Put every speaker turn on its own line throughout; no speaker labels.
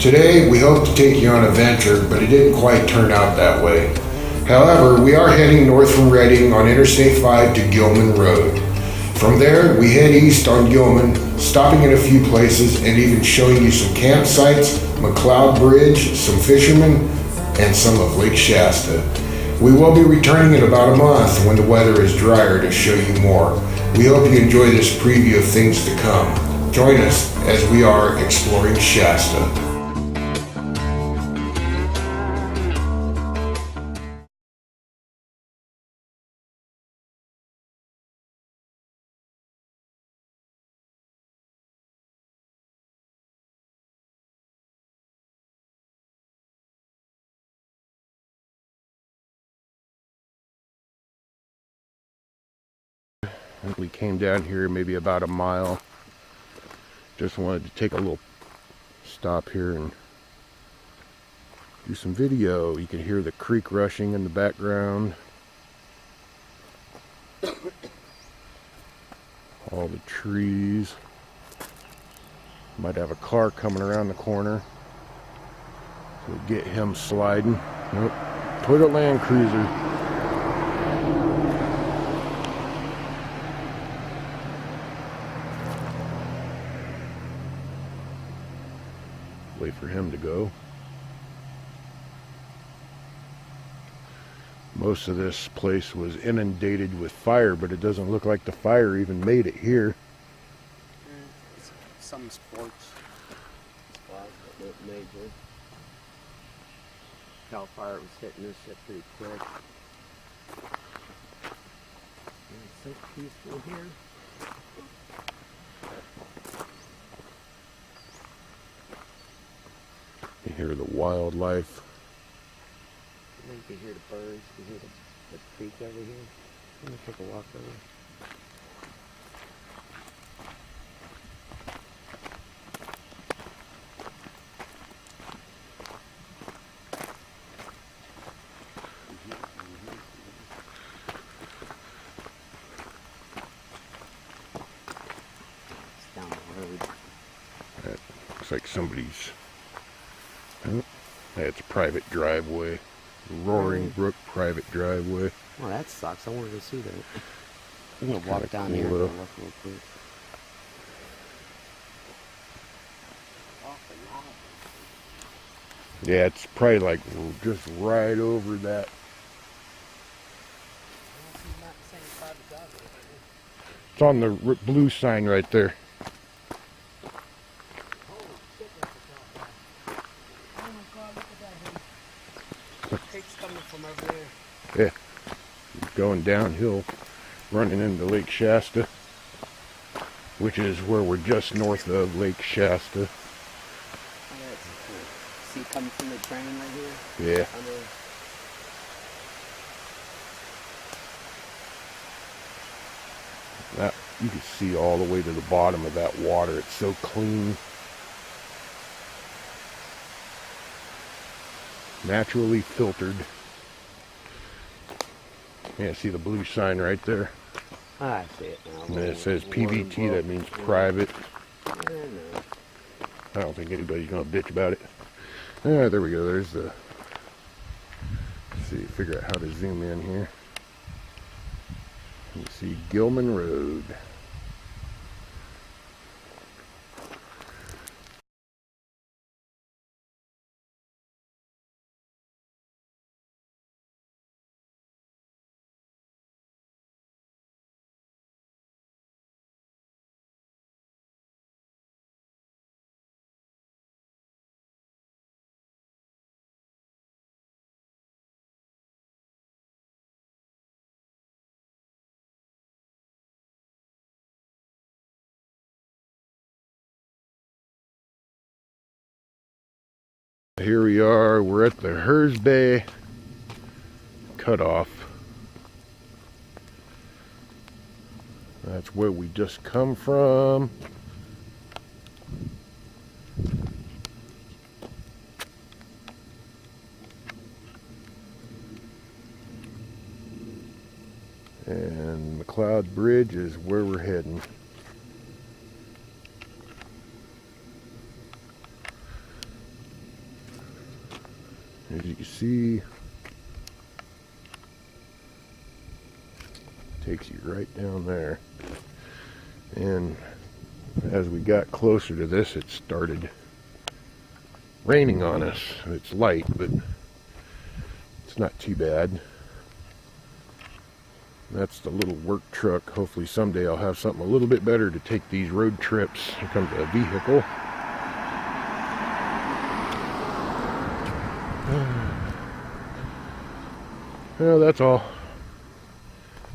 Today, we hope to take you on a venture, but it didn't quite turn out that way. However, we are heading north from Redding on Interstate 5 to Gilman Road. From there, we head east on Gilman, stopping in a few places and even showing you some campsites, McCloud Bridge, some fishermen, and some of Lake Shasta. We will be returning in about a month when the weather is drier to show you more. We hope you enjoy this preview of things to come. Join us as we are exploring Shasta. We came down here maybe about a mile. Just wanted to take a little stop here and do some video. You can hear the creek rushing in the background. All the trees. Might have a car coming around the corner. So get him sliding. Nope. Toyota Land Cruiser. Wait for him to go. Most of this place was inundated with fire, but it doesn't look like the fire even made it here.
Some sports spots, but not major. Cal fire was hitting this shit pretty quick. And it's so peaceful here.
You hear the wildlife.
And then you can hear the birds, you can hear the creek over here. Let me take a walk over. It's down the road.
That looks like somebody's... Oh, that's a private driveway. Roaring Brook private driveway.
Well, that sucks. I wanted to see that. I'm gonna walk down here and look real quick.
Yeah, it's probably like just right over that. It's on the blue sign right there.
From over there.
Yeah, going downhill, running into Lake Shasta, which is where we're just north of Lake Shasta.
Oh, that's cool. See, coming from the train right here?
Yeah. That, you can see all the way to the bottom of that water. It's so clean. Naturally filtered. Yeah, see the blue sign right there?
I see it now.
And then it says PVT, that means private.
I know.
I don't think anybody's gonna bitch about it. Ah, there we go, there's the... Let's see, figure out how to zoom in here. You see Gilman Road. Here we are, we're at the Hers Bay cutoff. That's where we just come from. And McCloud Bridge is where we're heading.
As you can see, takes you right down there. And as we got closer to this, it started raining on us. It's light, but it's not too bad. That's the little work truck. Hopefully someday I'll have something a little bit better to take these road trips. Here comes a vehicle. Well, that's all.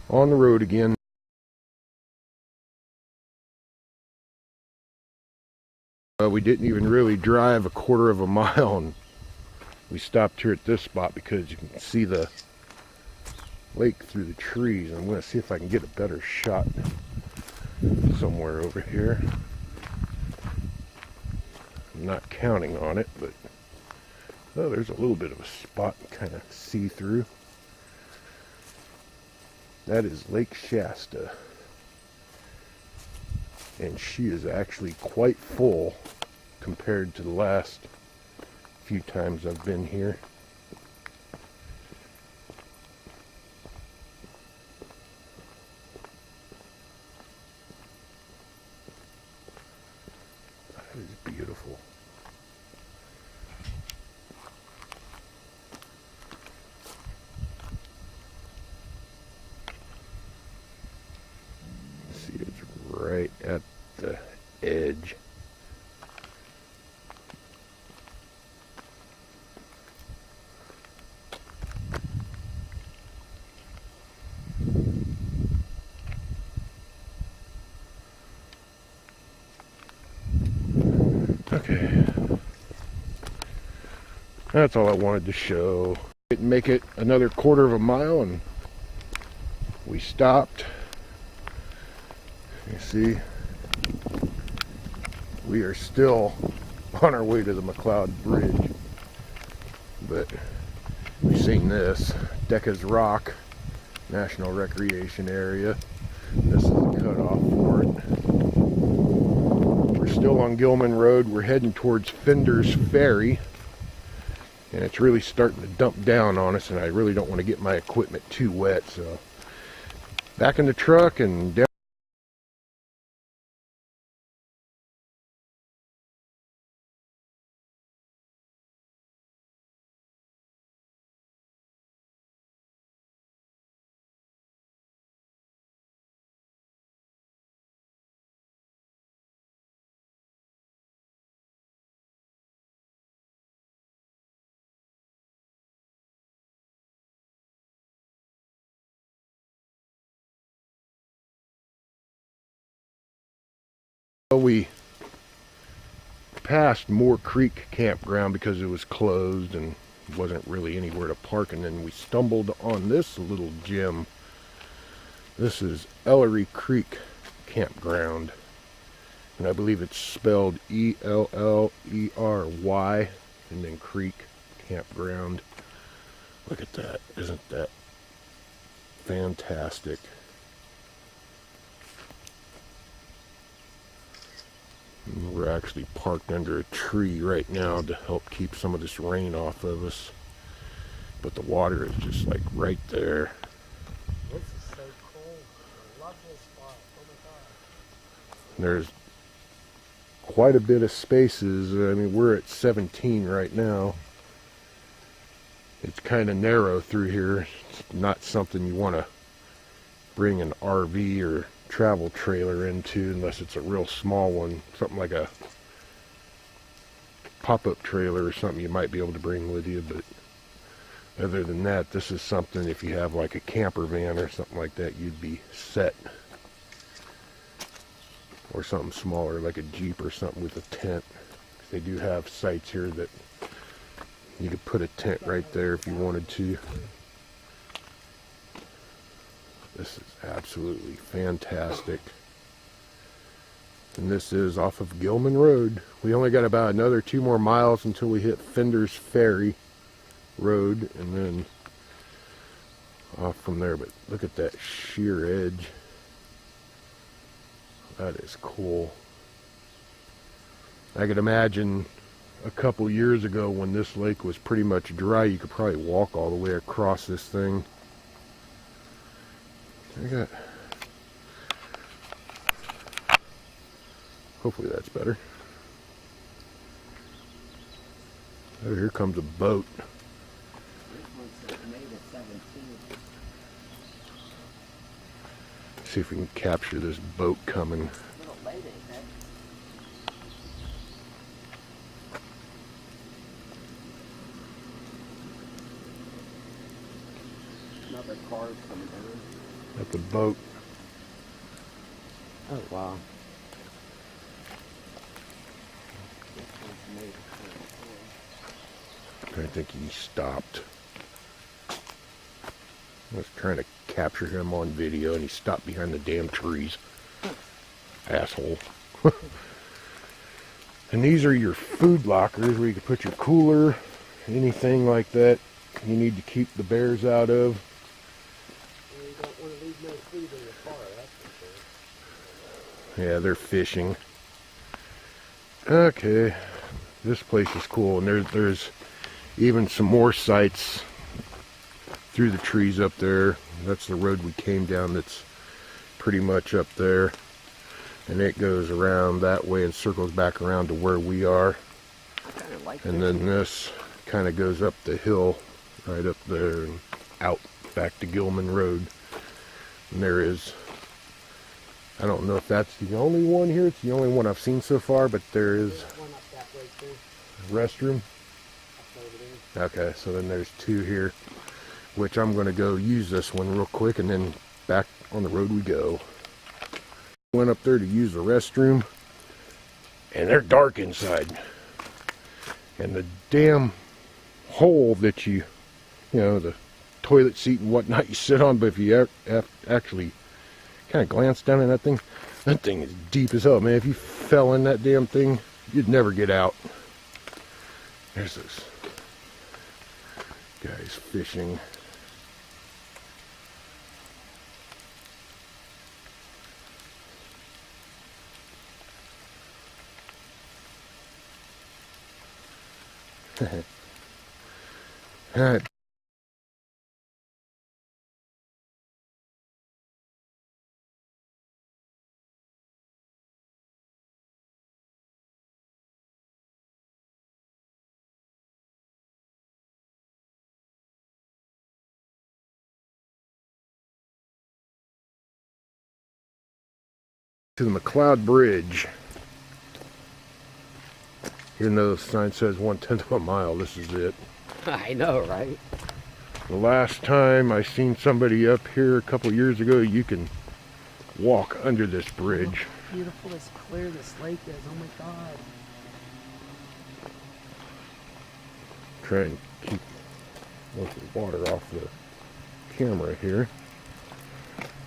On the road again. We didn't even really drive a quarter of a mile, and we stopped here at this spot because you can see the lake through the trees. I'm going to see if I can get a better shot somewhere over here. I'm not counting on it, but oh, there's a little bit of a spot kind of see through. That is Lake Shasta, and she is actually quite full compared to the last few times I've been here. That is beautiful. See, it's right at the edge. Okay, that's all I wanted to show. Didn't make it another quarter of a mile and we stopped. You see, we are still on our way to the McCloud Bridge, but we've seen this Decca's Rock National Recreation Area. This is the cutoff for it. We're still on Gilman Road. We're heading towards Fender's Ferry, and it's really starting to dump down on us, and I really don't want to get my equipment too wet, so back in the truck and down. We passed Moore Creek Campground because it was closed and wasn't really anywhere to park, and then we stumbled on this little gym. This is Ellery Creek Campground, and I believe it's spelled E-L-L-E-R-Y and then Creek Campground. Look at that. Isn't that fantastic? We're actually parked under a tree right now to help keep some of this rain off of us. But the water is just like right there.
This is so cool. I love this spot. Oh my God.
There's quite a bit of spaces. I mean, we're at 17 right now. It's kind of narrow through here. It's not something you want to bring an RV or travel trailer into unless it's a real small one, something like a pop-up trailer or something you might be able to bring with you. But other than that, this is something, if you have like a camper van or something like that, you'd be set. Or something smaller like a Jeep or something with a tent. They do have sites here that you could put a tent right there if you wanted to. This is absolutely fantastic. And this is off of Gilman Road. We only got about another 2 more miles until we hit Fender's Ferry Road, and then off from there. But look at that sheer edge. That is cool. I could imagine a couple years ago when this lake was pretty much dry. You could probably walk all the way across this thing. Hopefully that's better. Oh, here comes a boat. See if we can capture this boat coming.
Another car's coming down.
That's a boat.
Oh, wow.
I think he stopped. I was trying to capture him on video and he stopped behind the damn trees. Asshole. And these are your food lockers where you can put your cooler, anything like that you need to keep the bears out of.
Well, you don't want to leave no food in your car, that's for sure.
Yeah, they're fishing. Okay, this place is cool, and there's even some more sites through the trees up there. That's the road we came down that's pretty much up there, and it goes around that way and circles back around to where we are.
I kind of like
And then this kind of goes up the hill right up there and out back to Gilman Road. And there is, I don't know if that's the only one here. It's the only one I've seen so far, but there is
one up that way too.
a restroom.
Up over there.
Okay, so then there's two here, which I'm going to go use this one real quick, and then back on the road we go. Went up there to use the restroom, and they're dark inside. And the damn hole that you know, the toilet seat and whatnot you sit on, but if you actually kind of glance down at that thing is deep as hell, man. If you fell in that damn thing, you'd never get out. There's this guys fishing. All right. To the McCloud Bridge. Even though the sign says 1/10 of a mile, this is it.
I know, right?
The last time I seen somebody up here a couple years ago, you can walk under this bridge.
Look how beautiful this clear this lake is. Oh my God.
Try and keep most of the water off the camera here.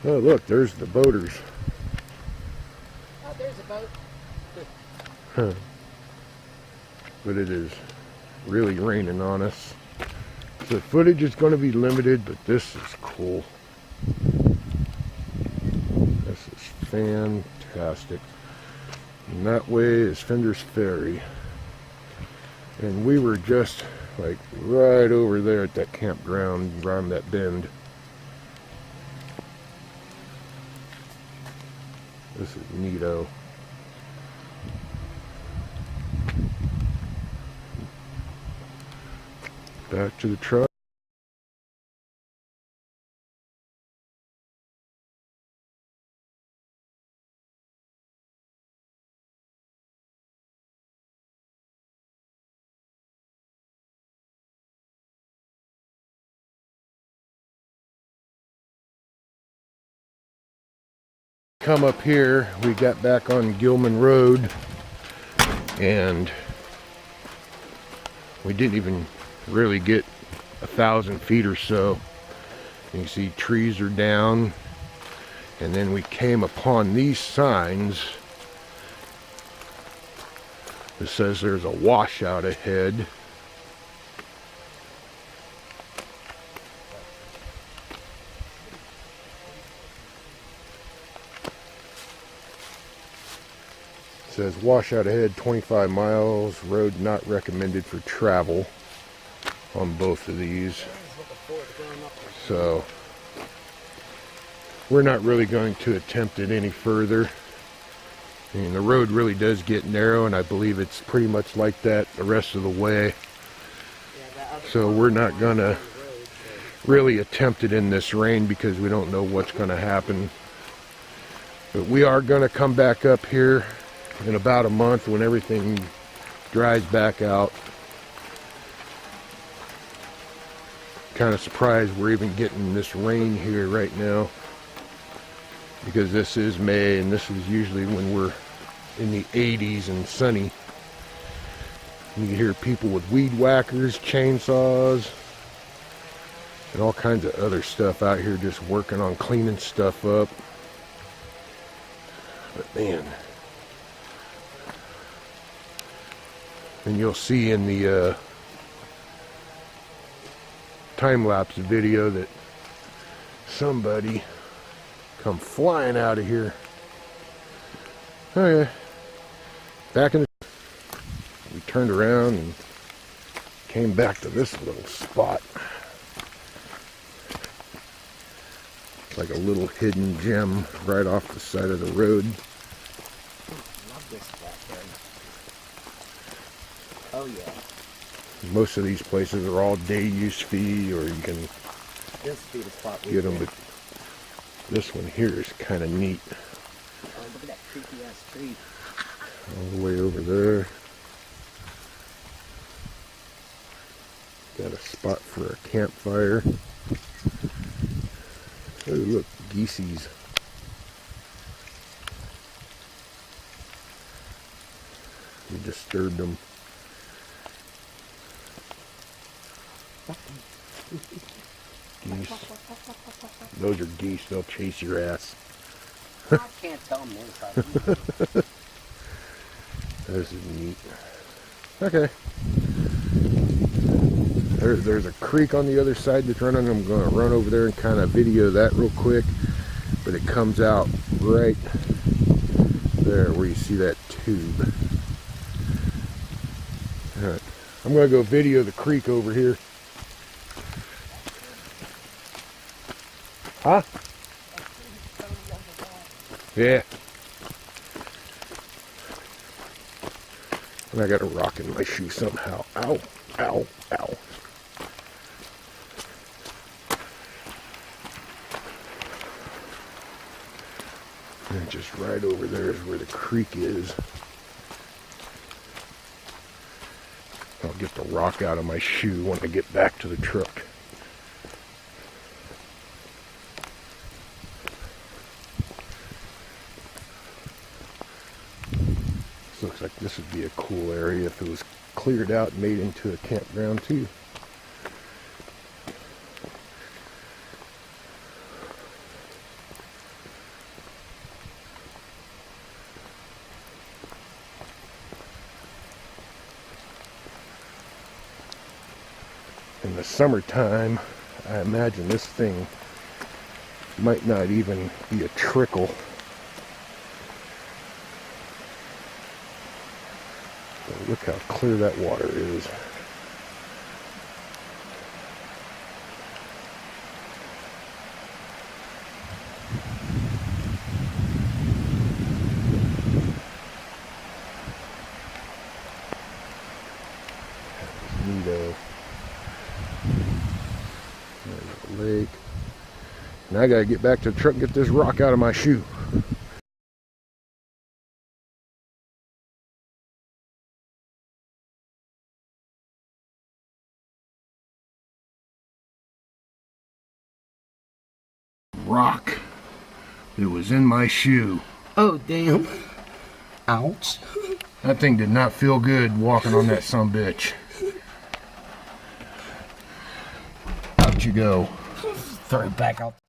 Oh look, there's the boaters.
Oh, there's a boat.
Huh. But it is really raining on us. The footage is going to be limited, but this is cool. This is fantastic. And that way is Fender's Ferry. And we were just like right over there at that campground around that bend. This is neato. Back to the truck. Come up here, we got back on Gilman Road, and we didn't even really get 1,000 feet or so. You can see trees are down, and then we came upon these signs that says there's a washout ahead. says washout ahead 25 miles, road not recommended for travel on both of these. So we're not really going to attempt it any further. I mean, the road really does get narrow, and I believe it's pretty much like that the rest of the way. So we're not gonna really attempt it in this rain because we don't know what's gonna happen. But we are gonna come back up here in about a month when everything dries back out. Kind of surprised we're even getting this rain here right now, because this is May and this is usually when we're in the 80s and sunny. You can hear people with weed whackers, chainsaws, and all kinds of other stuff out here just working on cleaning stuff up. But man, and you'll see in the time-lapse video that somebody come flying out of here. Okay, back in the, we turned around and came back to this little spot. It's like a little hidden gem right off the side of the road.
Love this spot there. Oh yeah.
Most of these places are all day use fee, or you can
This would be the spot we
get them, but this one here is kind of neat.
Oh, look at that creepy ass tree.
All the way over there. Got a spot for a campfire. Oh look, geeseys. We disturbed them. Geese. Those are geese, they'll chase your ass.
I can't tell them inside.
This is neat. Okay. There's a creek on the other side that's running. I'm going to run over there and kind of video that real quick. But it comes out right there where you see that tube. Alright. I'm going to go video the creek over here. Huh? Yeah. And I got a rock in my shoe somehow. Ow, ow, ow. And just right over there is where the creek is. I'll get the rock out of my shoe when I get back to the truck. This looks like this would be a cool area if it was cleared out and made into a campground too. In the summertime, I imagine this thing might not even be a trickle. But look how clear that water is. Neato. There's a lake. Now I gotta get back to the truck and get this rock out of my shoe. Rock that was in my shoe.
Oh, damn. Ouch.
That thing did not feel good walking on that sumbitch. Out you go.
Throw it back out.